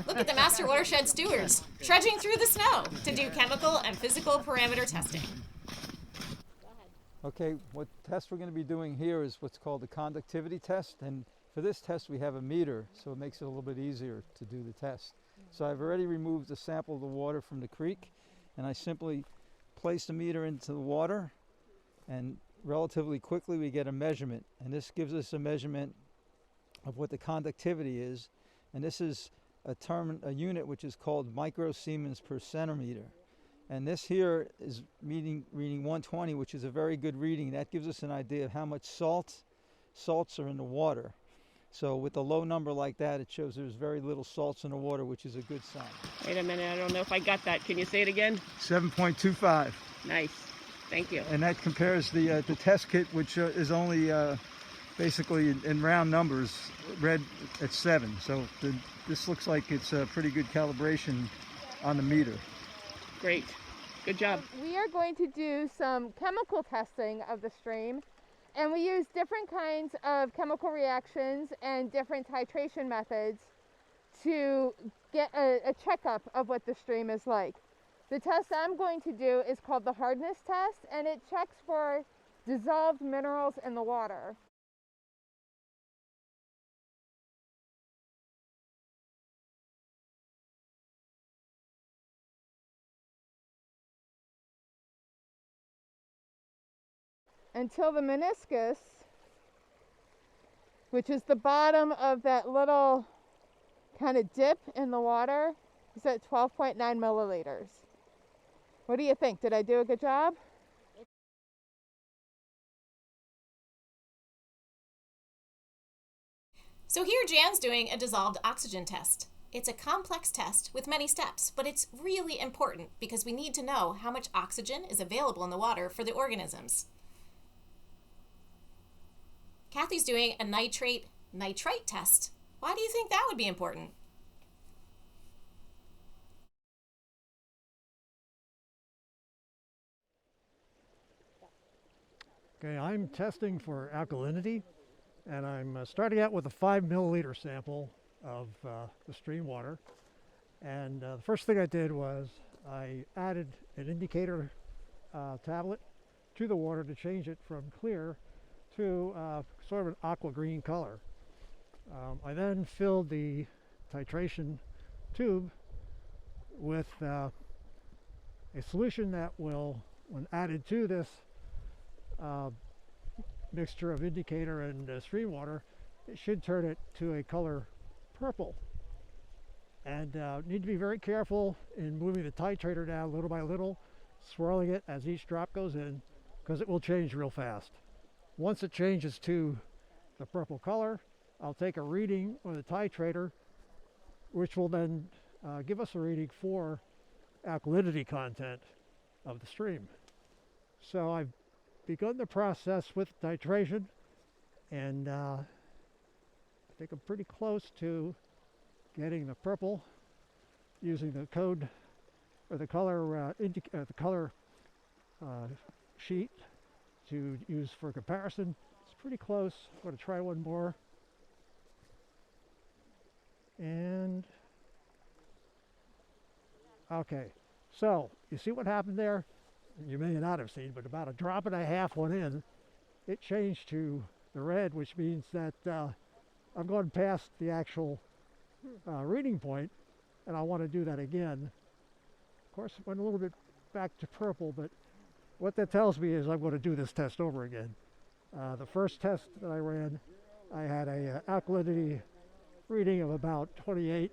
Look at the Master Watershed Stewards, trudging through the snow to do chemical and physical parameter testing. Okay, what test we're going to be doing here is what's called the conductivity test, and for this test we have a meter, so it makes it a little bit easier to do the test. So I've already removed a sample of the water from the creek, and I simply place the meter into the water, and relatively quickly we get a measurement, and this gives us a measurement of what the conductivity is, and this is a unit which is called microsiemens per centimeter. And this here is reading 120, which is a very good reading. That gives us an idea of how much salts are in the water. So with a low number like that, it shows there's very little salts in the water, which is a good sign. Wait a minute, I don't know if I got that. Can you say it again? 7.25. Nice, thank you. And that compares the test kit, which is only basically in round numbers, read at 7. So this looks like it's a pretty good calibration on the meter. Great, good job. We are going to do some chemical testing of the stream, and we use different kinds of chemical reactions and different titration methods to get a checkup of what the stream is like. The test I'm going to do is called the hardness test, and it checks for dissolved minerals in the water. Until the meniscus, which is the bottom of that little kind of dip in the water, is at 12.9 milliliters. What do you think? Did I do a good job? So here Jan's doing a dissolved oxygen test. It's a complex test with many steps, but it's really important because we need to know how much oxygen is available in the water for the organisms. Kathy's doing a nitrite test. Why do you think that would be important? Okay, I'm testing for alkalinity, and I'm starting out with a 5 milliliter sample of the stream water. And the first thing I did was I added an indicator tablet to the water to change it from clear to sort of an aqua green color. I then filled the titration tube with a solution that will, when added to this mixture of indicator and stream water, it should turn it to a color purple. And need to be very careful in moving the titrator down little by little, swirling it as each drop goes in, because it will change real fast. Once it changes to the purple color, I'll take a reading on the titrator, which will then give us a reading for alkalinity content of the stream. So I've begun the process with titration, and I think I'm pretty close to getting the purple using the code or the color sheet to use for comparison. It's pretty close. I'm going to try one more. And okay, so you see what happened there? You may not have seen, but about a drop and a half went in. It changed to the red, which means that I'm going past the actual reading point, and I want to do that again. Of course, it went a little bit back to purple, but what that tells me is I'm going to do this test over again. The first test that I ran, I had a alkalinity reading of about 28,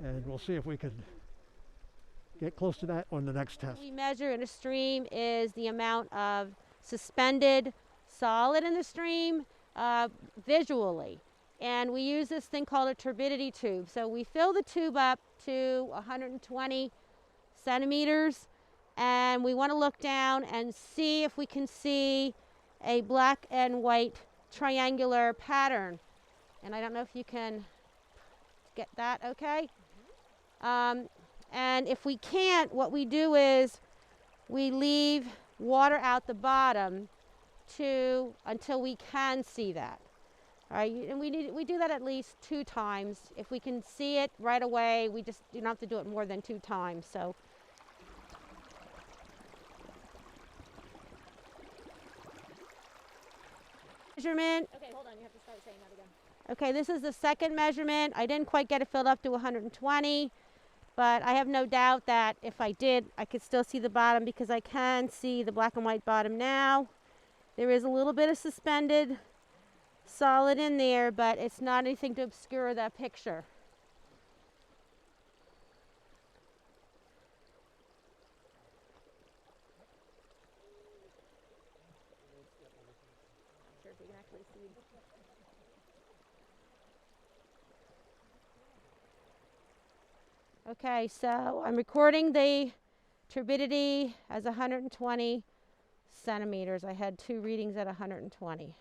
and we'll see if we can get close to that on the next test. What we measure in a stream is the amount of suspended solid in the stream visually. And we use this thing called a turbidity tube. So we fill the tube up to 120 centimeters, and we want to look down and see if we can see a black and white triangular pattern. And I don't know if you can get that okay. And if we can't, what we do is we leave water out the bottom until we can see that. All right, and we do that at least 2 times. If we can see it right away, we just do not have to do it more than 2 times. So. Measurement. Okay, hold on. You have to start saying that again. Okay, this is the second measurement. I didn't quite get it filled up to 120, but I have no doubt that if I did, I could still see the bottom because I can see the black and white bottom now. There is a little bit of suspended solid in there, but it's not anything to obscure that picture. Sure if you can actually see. Okay, so I'm recording the turbidity as 120 centimeters. I had 2 readings at 120.